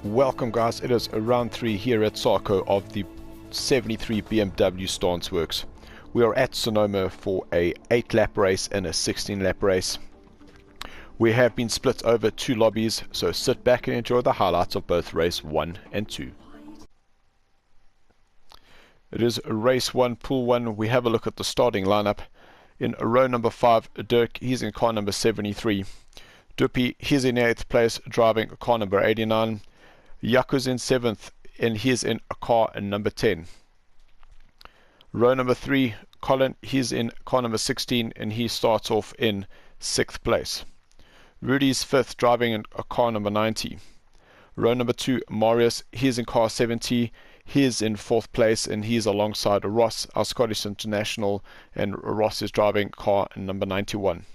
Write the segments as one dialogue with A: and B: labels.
A: Welcome guys, it is round 3 here at SARCO of the 73 BMW stance works. We are at Sonoma for a 8 lap race and a 16 lap race. We have been split over 2 lobbies, so sit back and enjoy the highlights of both race 1 and 2. It is race 1, pool 1. We have a look at the starting lineup. In row number 5, Dirk, he's in car number 73. Duppy, he's in 8th place, driving car number 89. Yaku's in 7th, and he's in car number 10. Row number 3, Colin, he's in car number 16, and he starts off in 6th place. Rudy's 5th, driving in car number 90. Row number 2, Marius, he's in car 70. He's in 4th place, and he's alongside Ross, our Scottish international, and Ross is driving car number 91.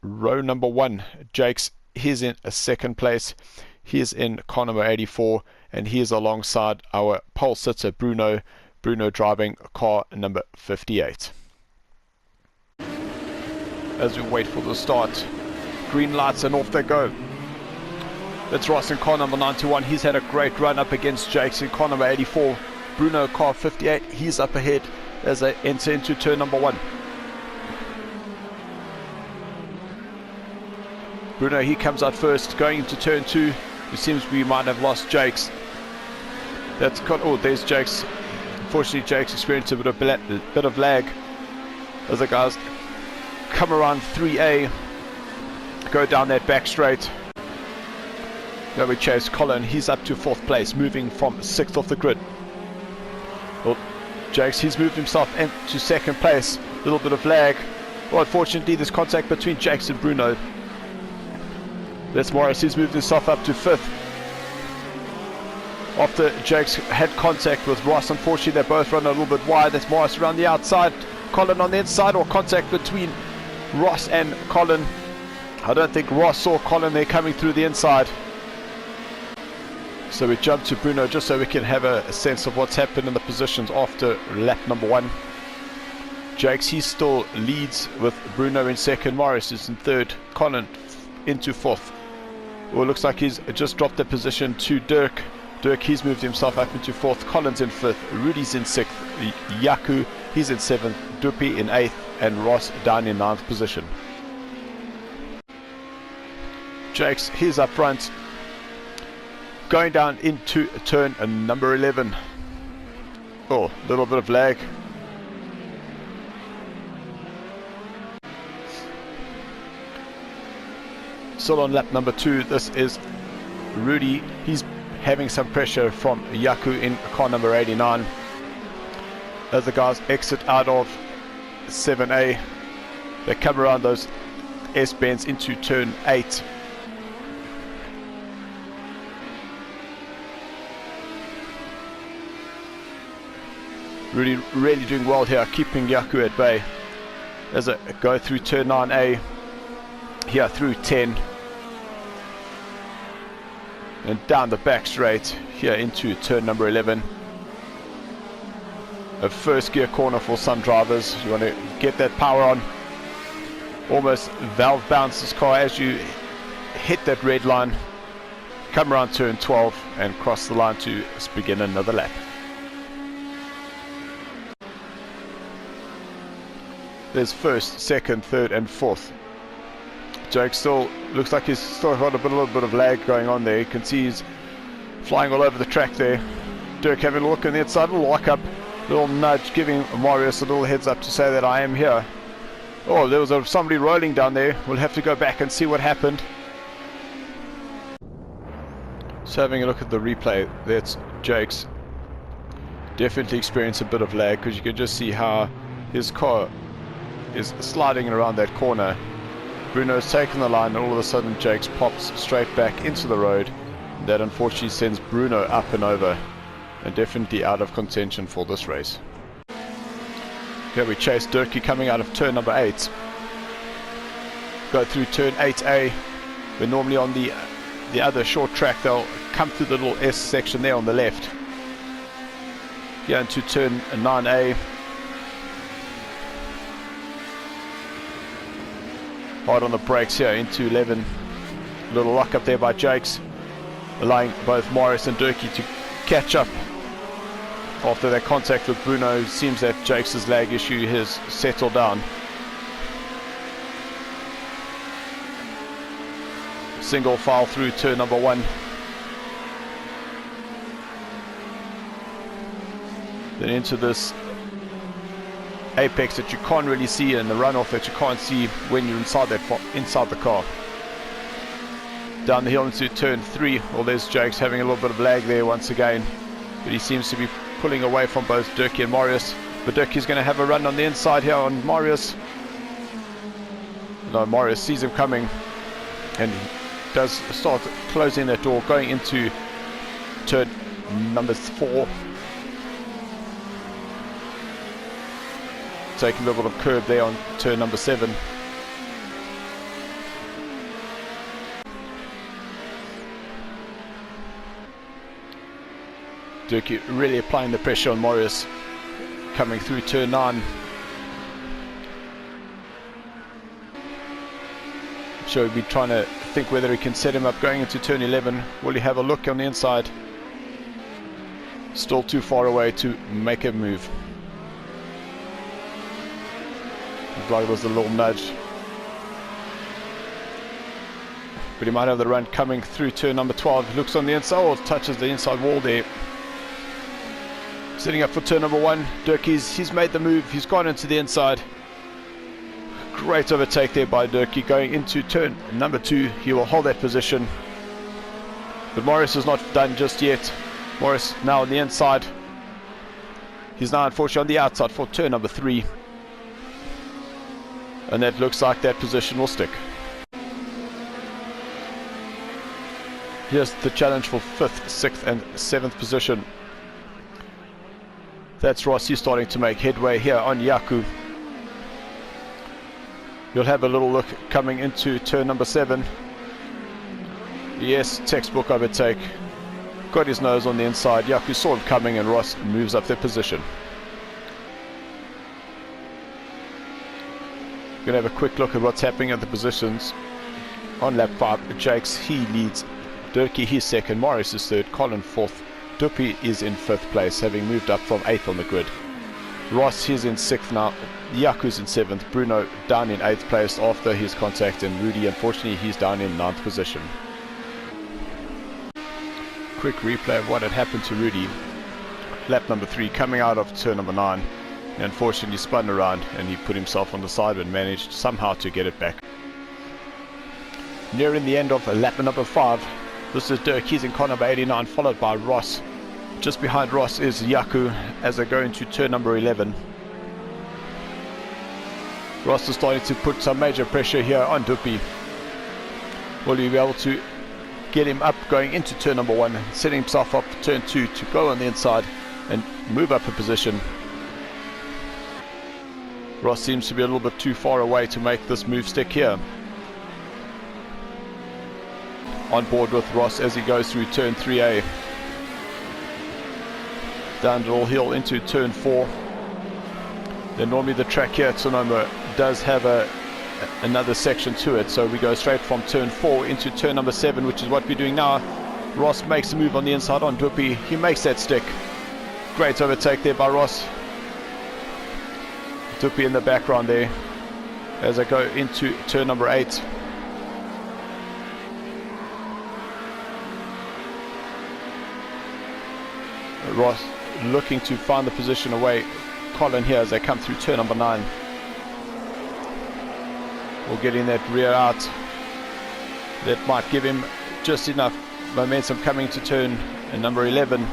A: Row number 1, Jakes, he's in 2nd place. He's in car number 84, and he is alongside our pole sitter Bruno driving car number 58. As we wait for the start, green lights and off they go. It's Ross in car number 91. He's had a great run up against Jakes in car number 84. Bruno car 58, he's up ahead as they enter into turn number 1. Bruno, he comes out first, going into turn 2. It seems we might have lost Jakes. That's got, oh, there's Jakes. Unfortunately, Jakes experienced a bit of lag as the guys come around 3A, go down that back straight. Now we chase Colin. He's up to 4th place, moving from 6th off the grid. Well, Jakes, he's moved himself into 2nd place. A little bit of lag. Well, unfortunately, there's contact between Jakes and Bruno. That's Morris, he's moved himself up to 5th. After Jakes had contact with Ross, unfortunately they both run a little bit wide. That's Morris around the outside, Colin on the inside, or contact between Ross and Colin. I don't think Ross saw Colin there coming through the inside. So we jump to Bruno just so we can have a sense of what's happened in the positions after lap number 1. Jakes, he still leads with Bruno in 2nd, Morris is in 3rd, Colin into 4th. Well, it looks like he's just dropped the position to Dirk. Dirk, he's moved himself up into 4th. Colin's in 5th. Rudy's in 6th. Yaku, he's in 7th. Duppy in 8th. And Ross down in 9th position. Jakes, he's up front. Going down into turn number 11. Oh, a little bit of lag. Still on lap number 2, this is Rudy. He's having some pressure from Yaku in car number 89. As the guys exit out of 7A, they come around those S-bends into turn 8. Rudy really doing well here, keeping Yaku at bay as they go through turn 9A. Here through 10 and down the back straight here into turn number 11. A first gear corner for some drivers. You want to get that power on, almost valve bounce this car as you hit that red line, come around turn 12 and cross the line to begin another lap. There's 1st, 2nd, 3rd and 4th. Jake still looks like he's still got a little bit of lag going on there. You can see he's flying all over the track there. Dirk having a look on the inside, a little lock up, little nudge, giving Marius a little heads up to say that I am here. Oh, there was somebody rolling down there. We'll have to go back and see what happened. So having a look at the replay, that's Jake's. Definitely experienced a bit of lag because you can just see how his car is sliding around that corner. Bruno's taken the line and all of a sudden Jakes pops straight back into the road. That unfortunately sends Bruno up and over and definitely out of contention for this race. Here we chase Dirkie coming out of turn number 8. Go through turn 8A. We're normally on the other short track. They'll come through the little S section there on the left. Here into turn 9A. Hard on the brakes here into 11. Little lock up there by Jakes. allowing both Morris and Durkee to catch up after their contact with Bruno. It seems that Jakes' lag issue has settled down. Single file through turn number 1. Then into this apex that you can't really see, and the runoff that you can't see when you're inside the car. Down the hill into turn 3. Well, there's Jakes having a little bit of lag there once again, but he seems to be pulling away from both Durkee and Marius. But Durkee's going to have a run on the inside here on Marius. No, Marius sees him coming and does start closing that door, going into turn number 4. Taking a little bit of curb there on turn number 7. Durkee really applying the pressure on Marius, coming through turn 9. So he'll be trying to think whether he can set him up going into turn 11. Will he have a look on the inside? Still too far away to make a move. Looks like there's a little nudge. But he might have the run coming through turn number 12. Looks on the inside, or touches the inside wall there. Setting up for turn number 1. Durkee's made the move. He's gone into the inside. Great overtake there by Durkee going into turn number 2. He will hold that position. But Morris is not done just yet. Morris now on the inside. He's now unfortunately on the outside for turn number 3. And that looks like that position will stick. Here's the challenge for 5th, 6th and 7th position. That's Rossi starting to make headway here on Yaku. You'll have a little look coming into turn number 7. Yes, textbook overtake. Got his nose on the inside. Yaku saw him coming and Ross moves up their position. We're going to have a quick look at what's happening at the positions. On lap 5, Jakes, he leads. Durkee, he's 2nd. Morris is 3rd. Colin 4th. Duppy is in 5th place, having moved up from 8th on the grid. Ross, he's in 6th now. Yaku's in 7th. Bruno down in 8th place after his contact, and Rudy, unfortunately, he's down in 9th position. Quick replay of what had happened to Rudy. Lap number 3, coming out of turn number 9. He unfortunately spun around and he put himself on the side and managed somehow to get it back. Nearing the end of lap number 5. This is Dirk, he's in car number 89, followed by Ross. Just behind Ross is Yaku as they go into turn number 11. Ross is starting to put some major pressure here on Duppy. Will he be able to get him up going into turn number 1, setting himself up for turn 2 to go on the inside and move up a position? Ross seems to be a little bit too far away to make this move stick here. On board with Ross as he goes through turn 3A. Down the little hill into turn 4. Then normally the track here at Sonoma does have another section to it, so we go straight from turn 4 into turn number 7, which is what we're doing now. Ross makes a move on the inside on Duppy. He makes that stick. Great overtake there by Ross. Duppy in the background there as I go into turn number 8. Ross looking to find the position away Colin here as they come through turn number 9. We'll get in that rear out. That might give him just enough momentum coming to turn number 11.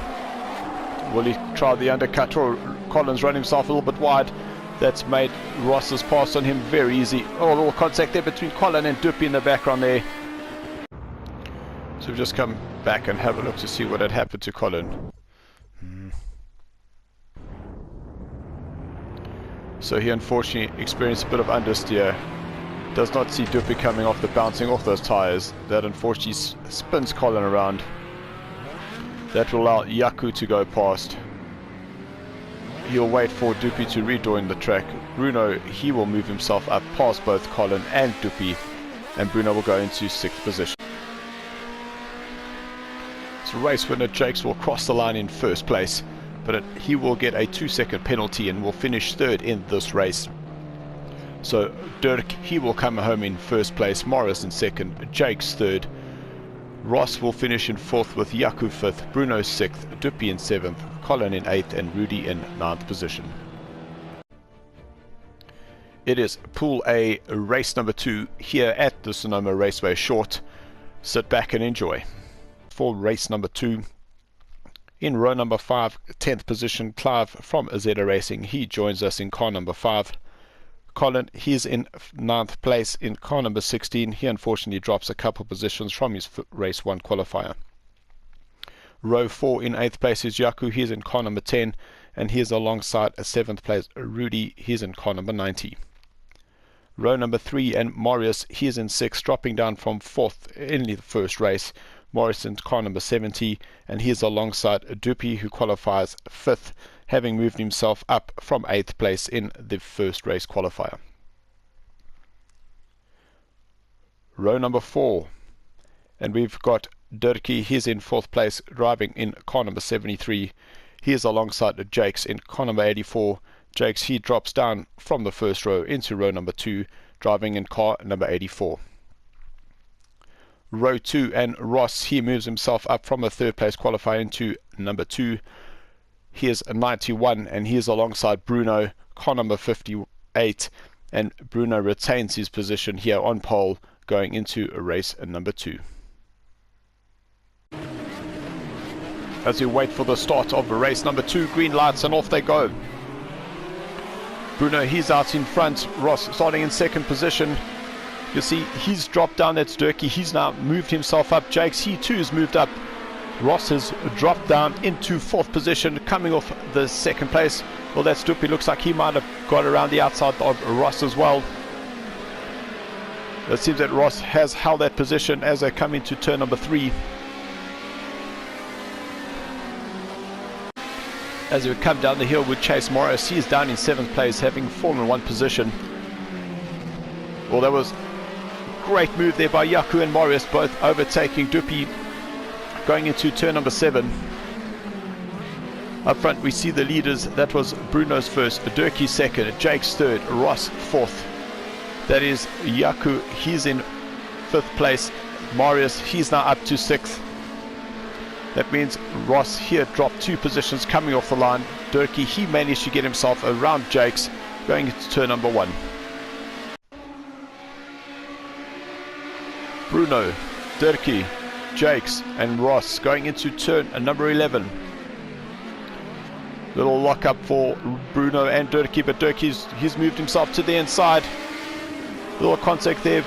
A: Will he try the undercut, or Colin's run himself a little bit wide? That's made Ross's pass on him very easy. Oh, a little contact there between Colin and Duppy in the background there. So we've just come back and have a look to see what had happened to Colin. So he unfortunately experienced a bit of understeer. Does not see Duppy coming off bouncing off those tyres. That unfortunately spins Colin around. That will allow Yaku to go past. He'll wait for Duppy to rejoin the track. Bruno, he will move himself up past both Colin and Duppy, and Bruno will go into 6th position. place race winner Jakes will cross the line in first place, but he will get a 2-second penalty and will finish third in this race. So Dirk, he will come home in first place, Morris in second, Jakes third, Ross will finish in fourth with Yaku fifth, Bruno sixth, Duppy in seventh, Colin in eighth, and Rudy in ninth position. It is Pool A, race number 2 here at the Sonoma Raceway Short. Sit back and enjoy. For race number 2, in row number 5, 10th position, Clive from Azeta Racing. He joins us in car number 5. Colin, he's in 9th place in car number 16. He unfortunately drops a couple positions from his race 1 qualifier. Row 4 in 8th place is Yaku. He's in car number 10, and he's alongside a 7th place Rudy. He's in car number 90. Row number 3 and Marius, he is in 6th, dropping down from 4th in the first race. Marius in car number 70, and he is alongside Duppy, who qualifies 5th, having moved himself up from 8th place in the first race qualifier. Row number 4, and we've got Durkee, he's in 4th place, driving in car number 73. He is alongside Jakes in car number 84. Jakes, he drops down from the first row into row number 2, driving in car number 84. Row 2 and Ross, he moves himself up from a 3rd place qualifier into number 2. He is 91, and he is alongside Bruno, car number 58, and Bruno retains his position here on pole going into race number 2. As we wait for the start of race number 2, green lights and off they go. Bruno, he's out in front. Ross starting in 2nd position. You see, he's dropped down. That's Durkee. He's now moved himself up. Jakes, he too has moved up. Ross has dropped down into 4th position, coming off the 2nd place. Well, that's Duppy. Looks like he might have got around the outside of Ross as well. It seems that Ross has held that position as they come into turn number 3. As we come down the hill with Chase Morris, he's down in 7th place, having fallen 1 position. Well, that was a great move there by Yaku and Morris, both overtaking Duppy going into turn number 7. Up front we see the leaders. That was Bruno's first, Durkee second, Jakes third, Ross 4th. That is Yaku, he's in 5th place. Marius, he's now up to 6th. That means Ross here dropped 2 positions coming off the line. Durkee, he managed to get himself around Jakes going into turn number 1. Bruno, Durkee, Jakes and Ross going into turn number 11. Little lock up for Bruno and Durkee, but he's moved himself to the inside. Little contact there.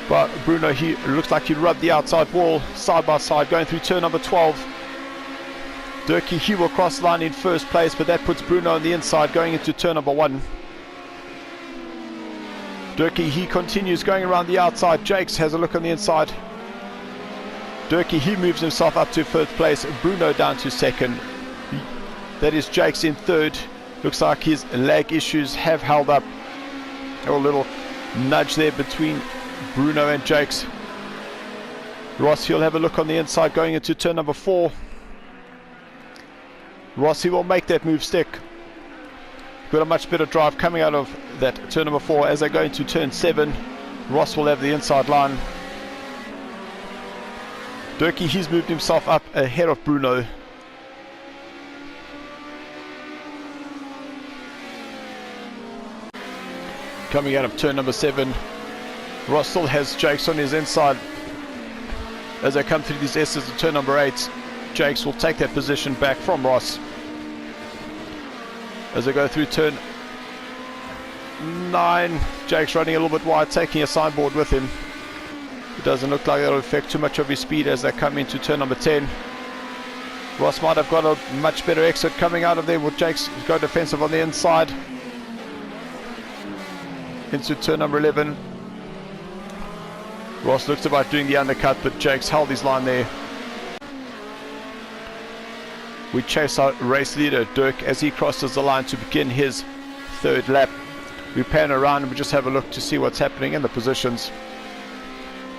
A: But Bruno, he looks like he rubbed the outside wall side by side going through turn number 12. Durkee, he will cross the line in 1st place, but that puts Bruno on the inside going into turn number 1. Durkee, he continues going around the outside. Jakes has a look on the inside. Durkee, he moves himself up to 1st place. Bruno down to 2nd. That is Jakes in 3rd. Looks like his lag issues have held up. A little nudge there between Bruno and Jakes. Ross, he'll have a look on the inside going into turn number 4. Ross, he will make that move stick. Got a much better drive coming out of that turn number 4 as they go into turn 7. Ross will have the inside line. Durkee, he's moved himself up ahead of Bruno. Coming out of turn number 7, Ross still has Jakes on his inside. As they come through these S's in turn number 8, Jakes will take that position back from Ross. As they go through turn 9, Jakes running a little bit wide, taking a signboard with him. It doesn't look like that'll affect too much of his speed as they come into turn number 10. Ross might have got a much better exit coming out of there with Jakes go defensive on the inside. Into turn number 11. Ross looks about doing the undercut, but Jakes held his line there. We chase our race leader Dirk as he crosses the line to begin his 3rd lap. We pan around and we just have a look to see what's happening in the positions.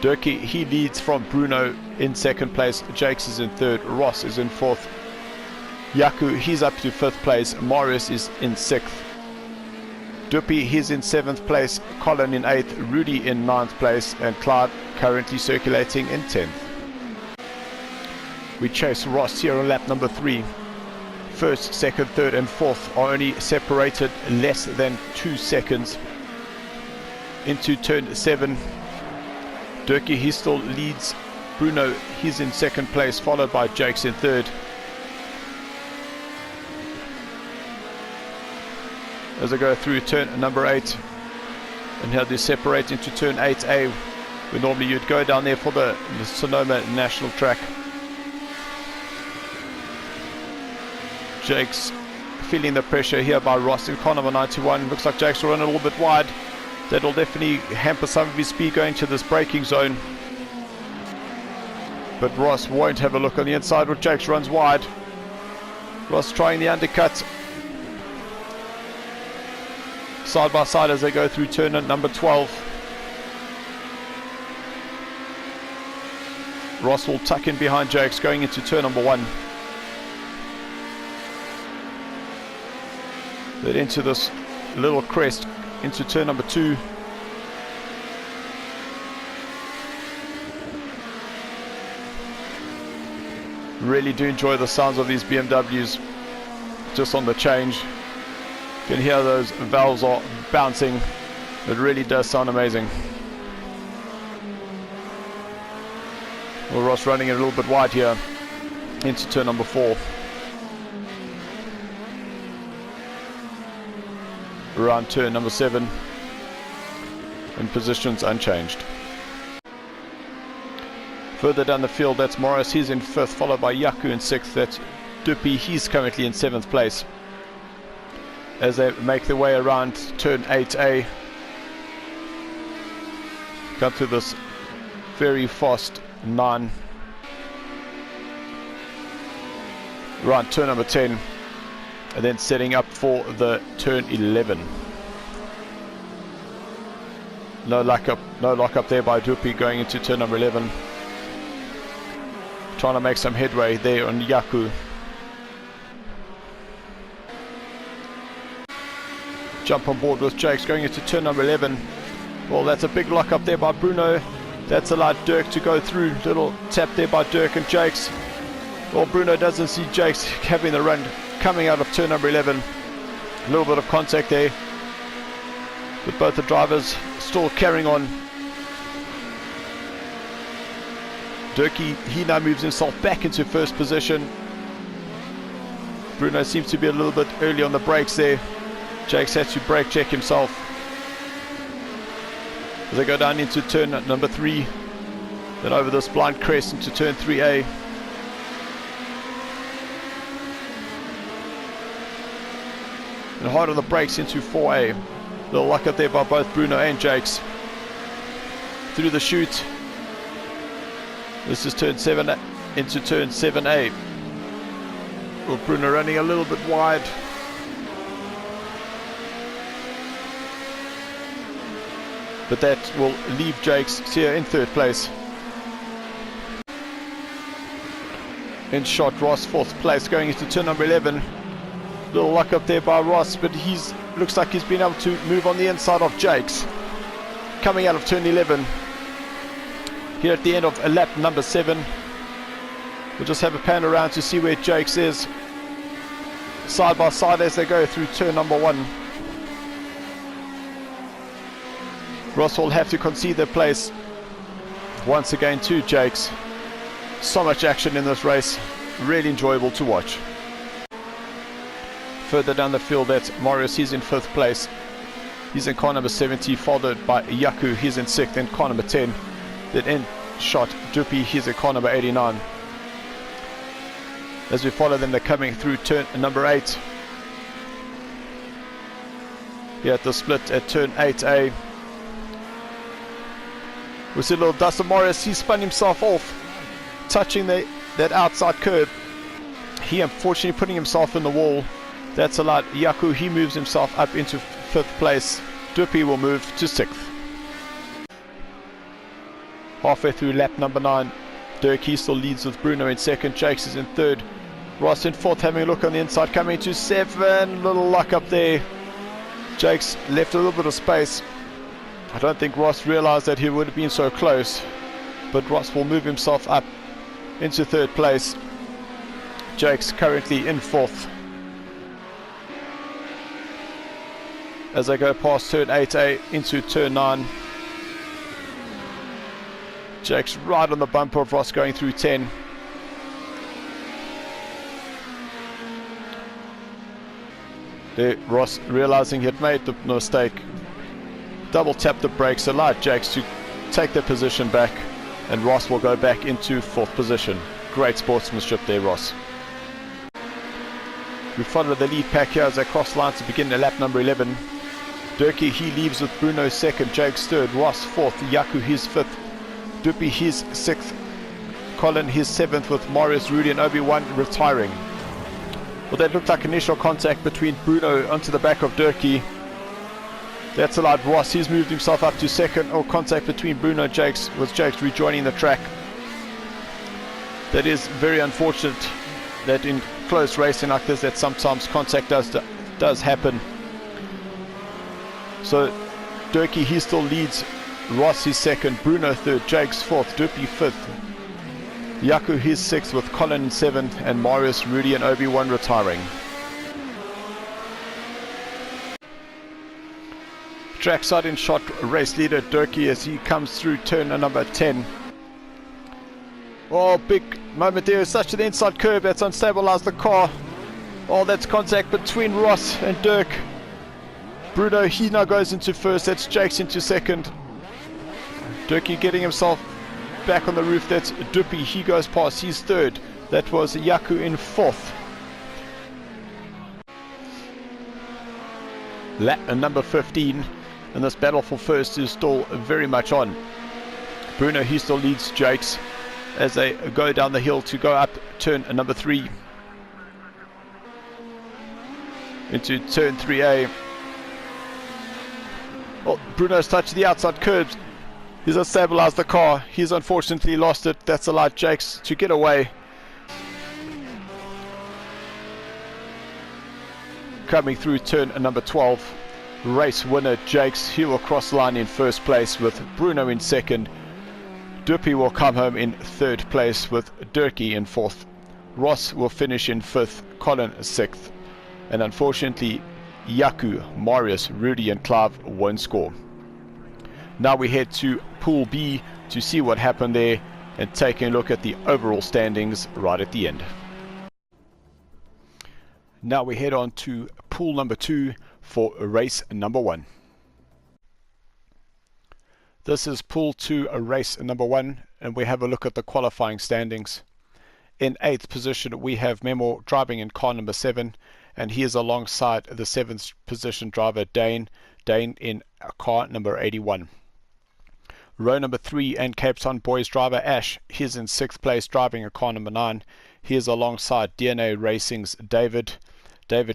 A: Durkee, he leads from Bruno in second place. Jakes is in third. Ross is in fourth. Yaku, he's up to fifth place. Marius is in sixth. Duppy, he's in seventh place. Colin in eighth. Rudy in ninth place. And Clyde currently circulating in 10th. We chase Ross here on lap number 3. First, second, third and fourth are only separated less than 2 seconds. Into turn 7. Durkee, he still leads. Bruno, he's in second place, followed by Jakes in third. As I go through turn number 8, and how they separate into turn 8A, where normally you'd go down there for the Sonoma National Track. Jakes feeling the pressure here by Ross in car number 91. Looks like Jakes will run a little bit wide. That'll definitely hamper some of his speed going to this braking zone. But Ross won't have a look on the inside when Jakes runs wide. Ross trying the undercut. Side by side as they go through turn number 12. Ross will tuck in behind Jakes going into turn number 1. Then into this little crest into turn number 2. Really do enjoy the sounds of these BMWs just on the change. You can hear those valves are bouncing. It really does sound amazing. Well, Ross running it a little bit wide here into turn number 4. Around turn number 7, and positions unchanged. Further down the field, that's Morris, he's in 5th, followed by Yaku in 6th. That's Duppy, he's currently in 7th place. As they make their way around turn 8A, come to this very fast 9. Around turn number 10. And then setting up for the turn 11. No lock up there by Duppy going into turn number 11. Trying to make some headway there on Yaku. Jump on board with Jakes going into turn number 11. Well, that's a big lock up there by Bruno. That's allowed Dirk to go through. Little tap there by Dirk and Jakes. Well, Bruno doesn't see Jakes having the run coming out of turn number 11. A little bit of contact there, with both the drivers still carrying on. Durkee, he now moves himself back into first position. Bruno seems to be a little bit early on the brakes there. Jakes has to brake check himself. As they go down into turn number 3, then over this blind crest into turn 3A. And hard on the brakes into 4A. Little lock up there by both Bruno and Jakes. Through the chute. This is turn 7 into turn 7A. Well, Bruno running a little bit wide. But that will leave Jakes here in 3rd place. In shot, Ross 4th place going into turn number 11. Little luck up there by Ross, but looks like he's been able to move on the inside of Jakes. Coming out of turn 11. Here at the end of lap number 7. We'll just have a pan around to see where Jakes is. Side by side as they go through turn number 1. Ross will have to concede their place once again to Jakes. So much action in this race. Really enjoyable to watch. Further down the field, that's Marius, he's in 5th place. He's in car number 70, followed by Yaku, he's in 6th, and car number 10. Then in shot, Duppy, he's in car number 89. As we follow them, they're coming through turn number 8. Here at the split at turn 8A. We see a little dust of Marius, he spun himself off, touching that outside curb. He unfortunately putting himself in the wall. That's allowed Yaku, he moves himself up into 5th place. Duppy will move to 6th. Halfway through lap number 9, Dirk, he still leads with Bruno in second. Jakes is in third. Ross in fourth, having a look on the inside, coming to 7. Little luck up there. Jakes left a little bit of space. I don't think Ross realized that he would have been so close, but Ross will move himself up into third place. Jakes currently in fourth. As I go past turn 8A into turn 9, Jakes right on the bumper of Ross going through 10. There, Ross realizing he had made the mistake, double tapped the brakes, allowed Jakes to take the position back, and Ross will go back into fourth position. Great sportsmanship there, Ross. We follow the lead pack here as they cross lines to begin the lap number 11. Durkee, he leaves with Bruno second, Jakes third, Ross fourth, Yaku his fifth, Dupi his sixth, Colin his seventh, with Marius, Rudy and Obi-Wan retiring. Well, that looked like initial contact between Bruno onto the back of Durkee. That's allowed Ross, he's moved himself up to second. Or contact between Bruno and Jakes, with Jakes rejoining the track. That is very unfortunate that in close racing like this that sometimes contact does happen. So Durkee, he still leads. Ross is second, Bruno third, Jakes fourth, Dupi fifth, Yaku his sixth, with Colin in seventh, and Marius, Rudy and Obi-Wan retiring. Trackside in shot, race leader Durkee as he comes through turn number 10. Oh, big moment there, such an inside curve that's unstabilized the car. Oh, that's contact between Ross and Dirk. Bruno, he now goes into first, that's Jakes into second. Durkee getting himself back on the roof, that's Dupi, he goes past, he's third. That was Yaku in fourth. Lap number 15, and this battle for first is still very much on. Bruno, he still leads Jakes as they go down the hill to go up turn number 3 into turn 3A. Well, Bruno's touched the outside curbs. He's unstabilized the car. He's unfortunately lost it. That's allowed Jakes to get away. Coming through turn number 12, race winner Jakes. He will cross line in first place with Bruno in second. Dupi will come home in third place with Durkee in fourth. Ross will finish in fifth, Colin sixth. And unfortunately, Yaku, Marius, Rudy and Clive won't score. Now we head to Pool B to see what happened there and taking a look at the overall standings right at the end. Now we head on to Pool number 2 for race number 1. This is Pool 2, race number 1, and we have a look at the qualifying standings. In 8th position we have Memo driving in car number 7, and he is alongside the 7th position driver Dane in car number 81. Row number 3 and Cape Town Boys driver Ash, he is in 6th place driving a car number 9. He is alongside DNA Racing's David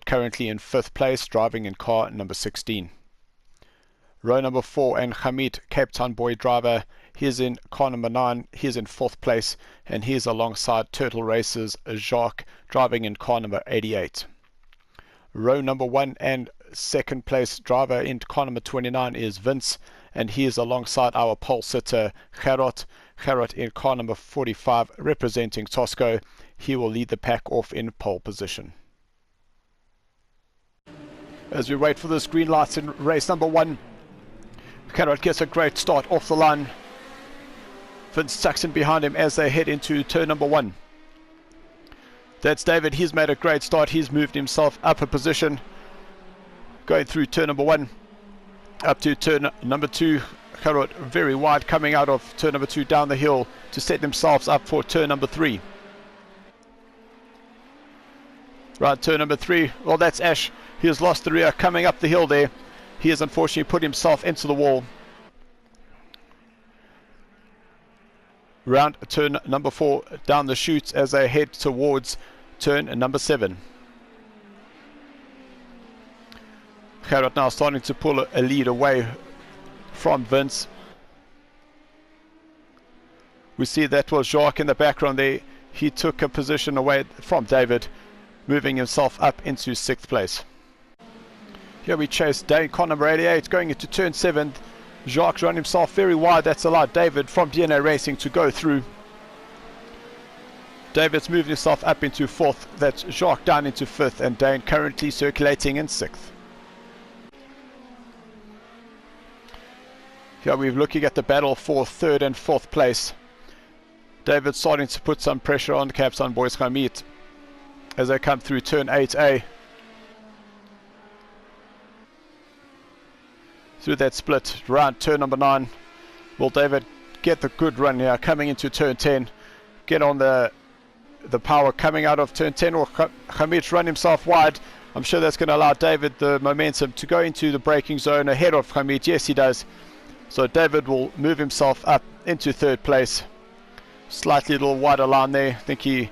A: currently in 5th place driving in car number 16. Row number 4 and Hamid, Cape Town Boy driver, he is in car number 9, he is in 4th place, and he is alongside Turtle Racers Jacques driving in car number 88. Row number 1 and 2nd place driver in car number 29 is Vince, and he is alongside our pole sitter Gerard in car number 45 representing Tosco. He will lead the pack off in pole position. As we wait for this green lights in race number 1, Gerard gets a great start off the line. Vince tucks in behind him as they head into turn number 1. That's David, he's made a great start, he's moved himself up a position. Going through turn number 1, up to turn number 2, Gerard very wide coming out of turn number 2 down the hill to set themselves up for turn number 3. Right, turn number 3, well that's Ash, he has lost the rear coming up the hill there. He has unfortunately put himself into the wall. Round turn number 4 down the chutes as they head towards turn number 7. Gerard now starting to pull a lead away from Vince. We see that was Jacques in the background there. He took a position away from David, moving himself up into 6th place. Here we chase Dane, car number 88, going into turn 7. Jacques run himself very wide. That's allowed David from DNA Racing to go through. David's moved himself up into 4th. That's Jacques down into 5th, and Dane currently circulating in 6th. Here we're looking at the battle for 3rd and 4th place. David starting to put some pressure on the Caps on Boys Hamid as they come through turn 8A. Through that split, around turn number 9. Will David get the good run here coming into turn 10? Get on the power coming out of turn 10, or Hamid run himself wide? I'm sure that's going to allow David the momentum to go into the braking zone ahead of Hamid. Yes, he does. So David will move himself up into 3rd place. Slightly a little wider line there. I think he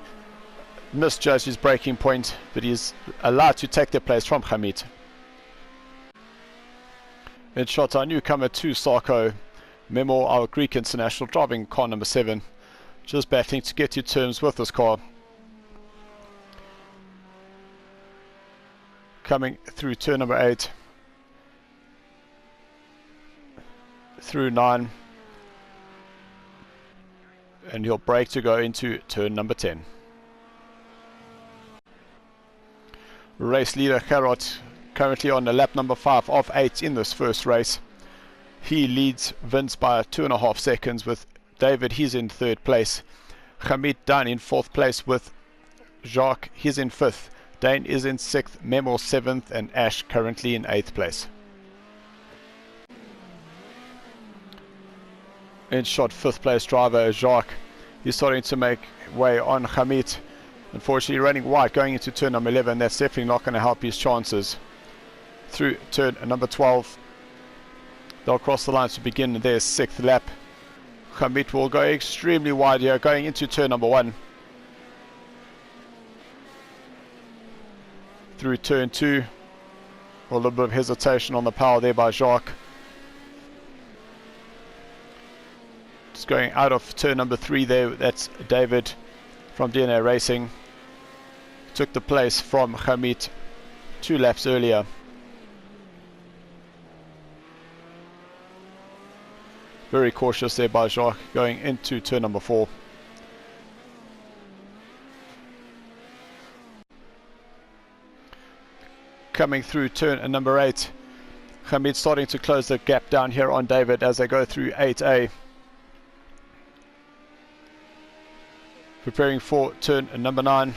A: misjudged his braking point, but he's allowed to take the place from Hamid. In shot, our newcomer to SARCO, Memo, our Greek international, driving car number 7. Just battling to get to terms with this car. Coming through turn number 8. Through 9. And he'll brake to go into turn number 10. Race leader Gerard currently on the lap number 5 of 8 in this first race. He leads Vince by 2.5 seconds with David. He's in 3rd place. Hamid down in 4th place with Jacques. He's in 5th. Dane is in 6th. Memo 7th, and Ash currently in 8th place. In shot, 5th place driver Jacques. He's starting to make way on Hamid. Unfortunately running wide going into turn number 11. That's definitely not going to help his chances. Through turn number 12. They'll cross the line to begin their 6th lap. Hamid will go extremely wide here going into turn number 1. Through turn 2. A little bit of hesitation on the power there by Jacques. Just going out of turn number 3 there. That's David from DNA Racing. Took the place from Hamid 2 laps earlier. Very cautious there by Jacques going into turn number 4. Coming through turn number 8. Hamid starting to close the gap down here on David as they go through 8A. Preparing for turn number 9.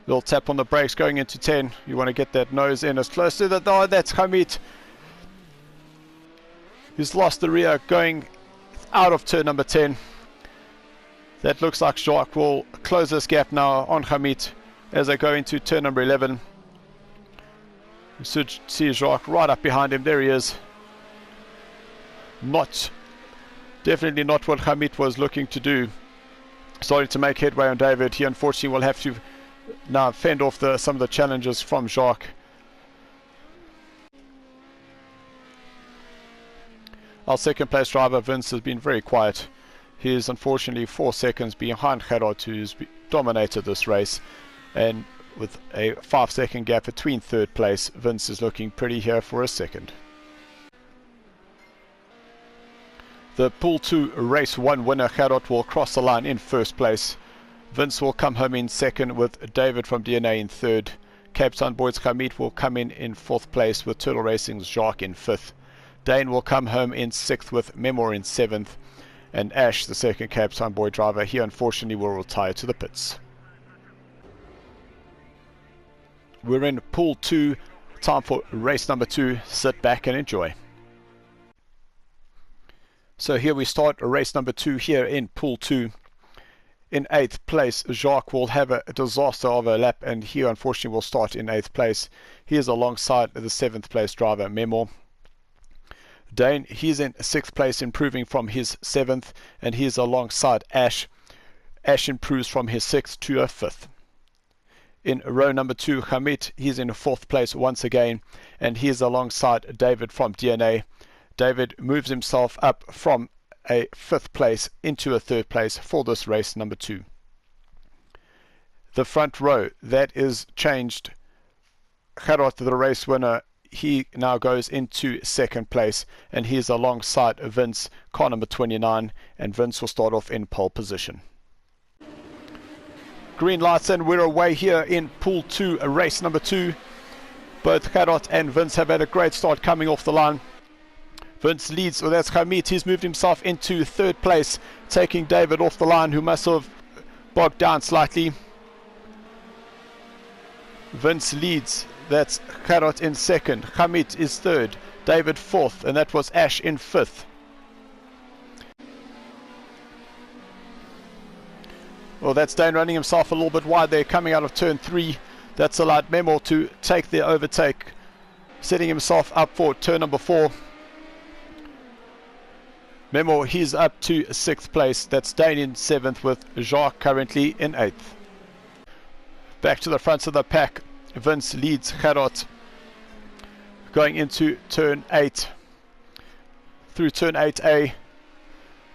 A: Little tap on the brakes going into 10. You want to get that nose in as close to the... Oh, that's Hamid. He's lost the rear going out of turn number 10. That looks like Jacques will close this gap now on Hamid as they go into turn number 11. You should see Jacques right up behind him. There he is. Definitely not what Hamid was looking to do. Starting to make headway on David. He unfortunately will have to now fend off some of the challenges from Jacques. Our 2nd place driver Vince has been very quiet. He is unfortunately 4 seconds behind Gerard, who's dominated this race, and with a 5-second gap between 3rd place, Vince is looking pretty here for a 2nd. The Pool 2 Race 1 winner Gerard will cross the line in 1st place. Vince will come home in 2nd with David from DNA in 3rd. Cape Town Boys Hamid will come in 4th place with Turtle Racing's Jacques in 5th. Dane will come home in 6th with Memor in 7th. And Ash, the 2nd Cape Town boy driver, he unfortunately will retire to the pits. We're in Pool 2. Time for race number 2. Sit back and enjoy. So here we start race number 2 here in Pool 2. In 8th place, Jacques will have a disaster of a lap, and he unfortunately will start in 8th place. He is alongside the 7th place driver, Memor. Dane, he's in 6th place, improving from his 7th, and he's alongside Ash. Ash improves from his 6th to a 5th. In row number 2, Hamid, he's in 4th place once again, and he's alongside David from DNA. David moves himself up from a 5th place into a 3rd place for this race number 2. The front row, that is changed. Gerard, the race winner, he now goes into 2nd place, and he's alongside Vince, car number 29, and Vince will start off in pole position. Green lights, and we're away here in Pool 2, race number 2. Both Gerard and Vince have had a great start coming off the line. Vince leads, well, that's Hamid. He's moved himself into 3rd place, taking David off the line, who must have bogged down slightly. Vince leads, that's Gerard in 2nd, Hamid is 3rd, David 4th, and that was Ash in 5th. Well, that's Dane running himself a little bit wide there, coming out of turn 3. That's allowed Memo to take the overtake, setting himself up for turn number 4. Memo, he's up to 6th place. That's Dane in 7th, with Jacques currently in 8th. Back to the front of the pack, Vince leads Gerard going into turn 8, through turn 8A,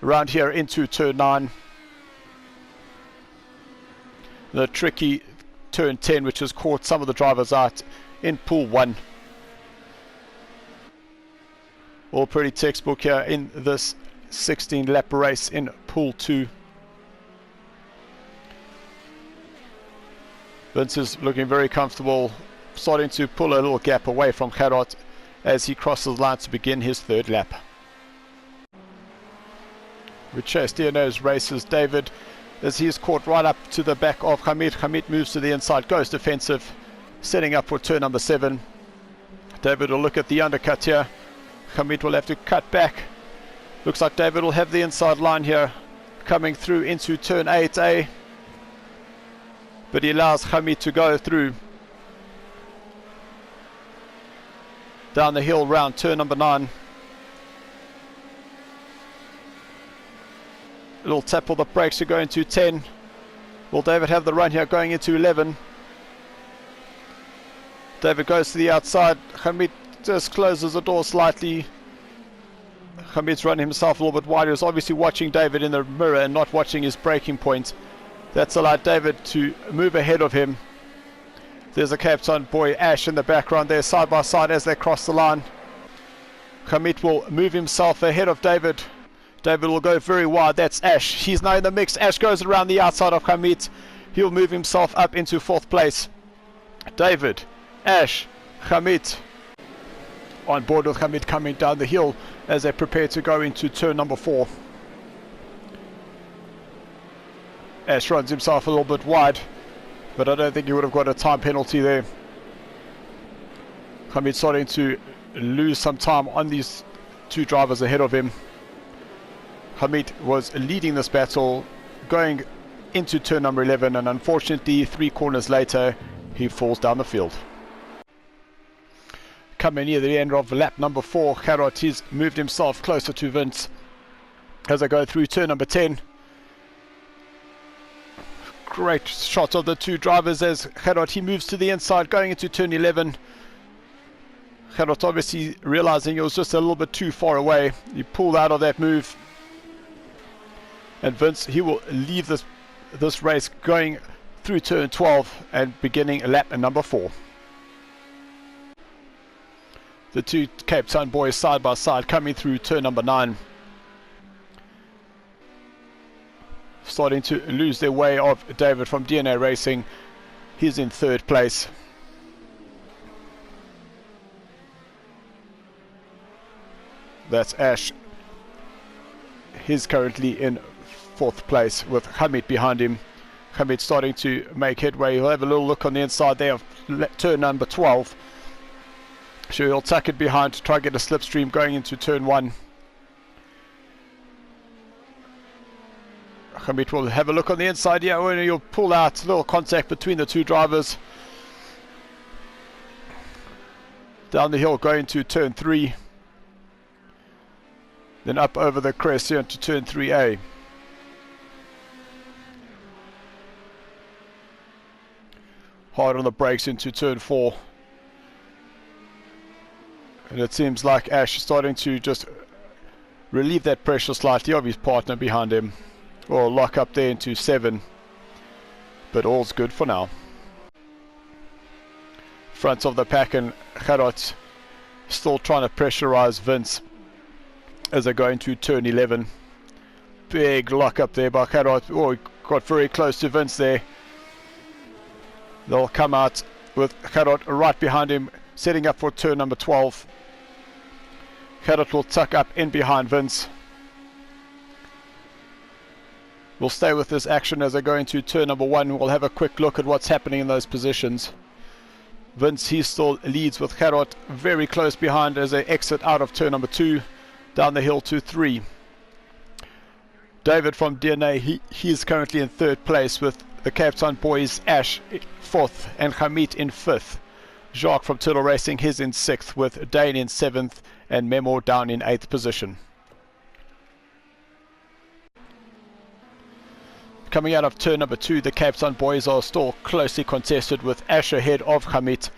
A: around here into turn 9. The tricky turn 10, which has caught some of the drivers out in Pool 1. All pretty textbook here in this 16 lap race in Pool 2. Vince is looking very comfortable, starting to pull a little gap away from Gerard as he crosses the line to begin his 3rd lap. Richard Stierno's races David as he's caught right up to the back of Hamid. Hamid moves to the inside, goes defensive, setting up for turn number 7. David will look at the undercut here. Hamid will have to cut back. Looks like David will have the inside line here, coming through into turn 8A. But he allows Hamid to go through. Down the hill round turn number 9. A little tap on the brakes to go into 10. Will David have the run here going into 11? David goes to the outside. Hamid just closes the door slightly. Hamid's run himself a little bit wide. He was obviously watching David in the mirror and not watching his braking point. That's allowed David to move ahead of him. There's a Cape Town boy, Ash, in the background there, side by side as they cross the line. Hamid will move himself ahead of David. David will go very wide. That's Ash. He's now in the mix. Ash goes around the outside of Hamid. He'll move himself up into 4th place. David, Ash, Hamid. On board with Hamid coming down the hill as they prepare to go into turn number 4. Ash runs himself a little bit wide, but I don't think he would have got a time penalty there. Hamid starting to lose some time on these 2 drivers ahead of him. Hamid was leading this battle going into turn number 11, and unfortunately 3 corners later he falls down the field. Coming near the end of lap number 4, Gerard has moved himself closer to Vince as I go through turn number 10. Great shot of the 2 drivers as Gerard, he moves to the inside going into turn 11. Gerard obviously realizing it was just a little bit too far away. He pulled out of that move. And Vince, he will leave this race going through turn 12 and beginning lap number 4. The 2 Cape Town boys side by side coming through turn number 9. Starting to lose their way of David from DNA Racing. He's in 3rd place. That's Ash. He's currently in 4th place with Hamid behind him. Hamid starting to make headway. He'll have a little look on the inside there of turn number 12. So he'll tuck it behind to try and get a slipstream going into turn 1. Hamid will have a look on the inside here. When he'll pull out, a little contact between the 2 drivers. Down the hill going to turn 3. Then up over the crest here into turn 3A. Hard on the brakes into turn 4. And it seems like Ash is starting to just relieve that pressure slightly of his partner behind him, or lock up there into 7, but all's good for now. Front of the pack, and Gerard still trying to pressurize Vince as they go into turn 11. Big lock up there by Gerard. Oh, he got very close to Vince there. They'll come out with Gerard right behind him, setting up for turn number 12. Gerard will tuck up in behind Vince. We'll stay with this action as they go into turn number 1. We'll have a quick look at what's happening in those positions. Vince, he still leads with Gerard very close behind as they exit out of turn number 2, down the hill to 3. David from DNA, he's currently in 3rd place with the Cape Town boys, Ash 4th and Hamid in 5th. Jacques from Turtle Racing, he's in 6th with Dane in 7th and Memo down in 8th position. Coming out of turn number 2, the Cape Town boys are still closely contested with Ash ahead of Hamid.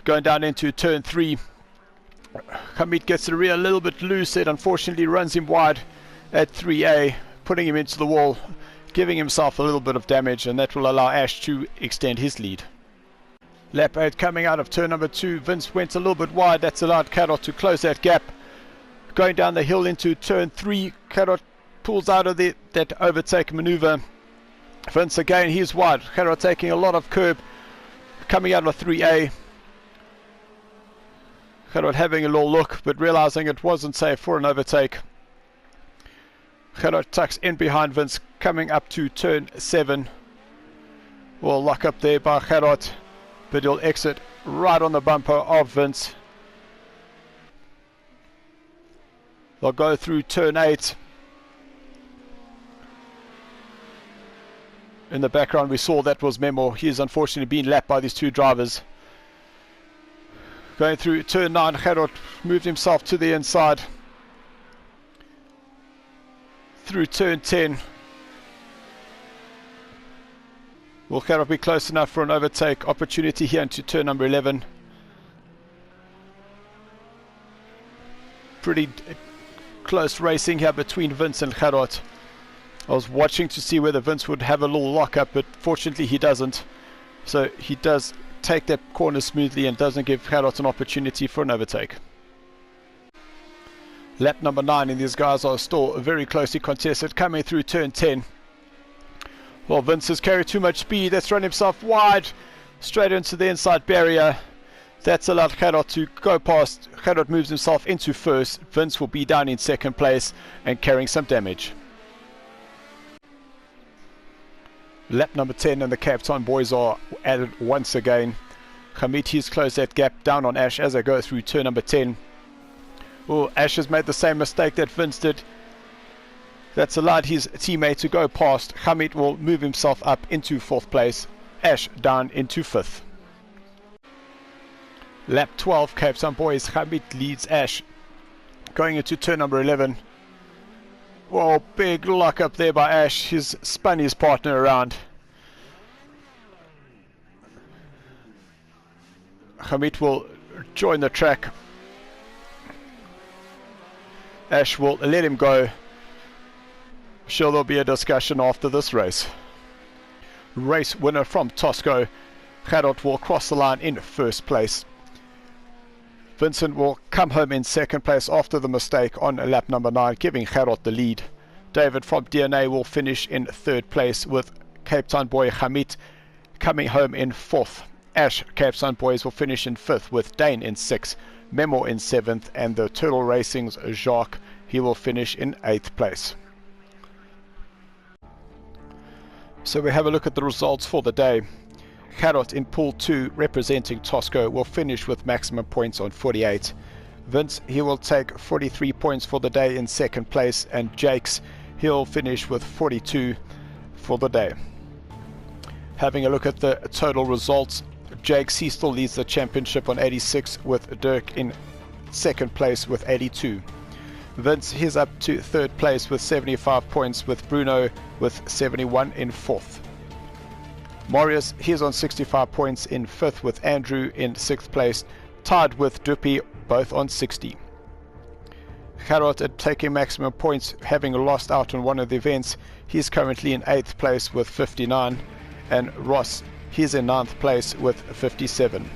A: Going down into turn 3, Hamid gets the rear a little bit loose. It unfortunately runs him wide at 3A, putting him into the wall, giving himself a little bit of damage, and that will allow Ash to extend his lead. Lap 8 coming out of turn number 2, Vince went a little bit wide. That's allowed Gerard to close that gap. Going down the hill into turn 3, Gerard pulls out of that overtake maneuver. Vince again, he's wide. Gerard taking a lot of curb coming out of 3A. Gerard having a little look, but realizing it wasn't safe for an overtake. Gerard tucks in behind Vince coming up to turn 7. Will lock up there by Gerard, but he'll exit right on the bumper of Vince. They'll go through turn 8. In the background we saw that was Memo. He's unfortunately been lapped by these two drivers. Going through turn 9, Gerard moved himself to the inside. Through turn 10. Will Gerard be close enough for an overtake opportunity here into turn number 11? Pretty close racing here between Vince and Gerard. I was watching to see whether Vince would have a little lock-up, but fortunately he doesn't. So he does take that corner smoothly and doesn't give Gerard an opportunity for an overtake. Lap number 9, and these guys are still very closely contested, coming through turn 10. Well, Vince has carried too much speed. That's run himself wide, straight into the inside barrier. That's allowed Gerard to go past. Gerard moves himself into 1st. Vince will be down in 2nd place and carrying some damage. Lap number 10, and the Cape Town boys are added once again. Hamid, he's closed that gap down on Ash as they go through turn number 10. Oh, Ash has made the same mistake that Vince did. That's allowed his teammate to go past. Hamid will move himself up into 4th place. Ash down into 5th. Lap 12, Cape Town boys. Hamid leads Ash. Going into turn number 11. Whoa, big lock up there by Ash. He's spun his partner around. Hamid will join the track. Ash will let him go. Sure, there'll be a discussion after this race. Race winner from Tosco. Gerard will cross the line in 1st place. Vincent will come home in 2nd place after the mistake on lap number 9, giving Gerard the lead. David from DNA will finish in 3rd place with Cape Town boy Hamid coming home in 4th. Ash, Cape Town boys, will finish in 5th with Dane in 6th, Memo in 7th, and the Turtle Racing's Jacques, he will finish in 8th place. So we have a look at the results for the day. Gerard in pool 2 representing Tosco will finish with maximum points on 48. Vince, he will take 43 points for the day in 2nd place, and Jakes, he'll finish with 42 for the day. Having a look at the total results, Jakes, he still leads the championship on 86 with Dirk in 2nd place with 82. Vince, he's up to 3rd place with 75 points, with Bruno with 71 in 4th. Marius, he's on 65 points in 5th with Andrew in 6th place, tied with Duppy, both on 60. Harold at taking maximum points, having lost out on one of the events. He's currently in 8th place with 59, and Ross, he's in 9th place with 57.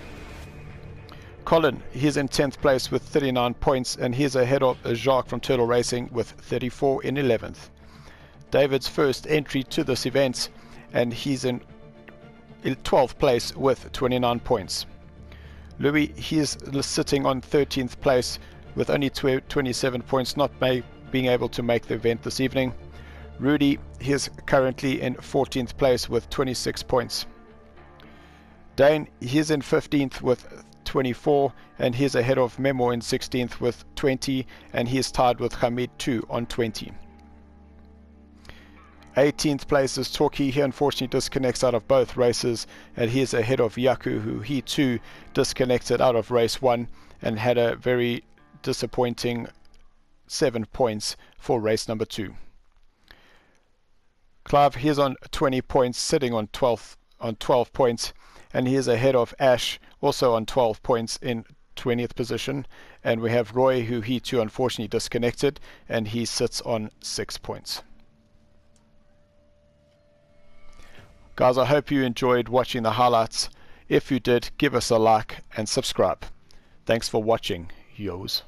A: Colin, he's in 10th place with 39 points, and he's ahead of Jacques from Turtle Racing with 34 in 11th. David's first entry to this event, and he's in 12th place with 29 points. Louis, he's sitting on 13th place with only 27 points, not being able to make the event this evening. Rudy, he's currently in 14th place with 26 points. Dane, he's in 15th with 24, and he's ahead of Memo in 16th with 20, and he's tied with Hamid 2 on 20. 18th place is Torquay. He unfortunately disconnects out of both races, and he's ahead of Yaku, who he too disconnected out of race 1 and had a very disappointing 7 points for race number 2. Clive, he's on 20 points, sitting on 12 points, and he is ahead of Ash, also on 12 points in 20th position. And we have Roy, who he too unfortunately disconnected, and he sits on 6 points. Guys, I hope you enjoyed watching the highlights. If you did, give us a like and subscribe. Thanks for watching, yos.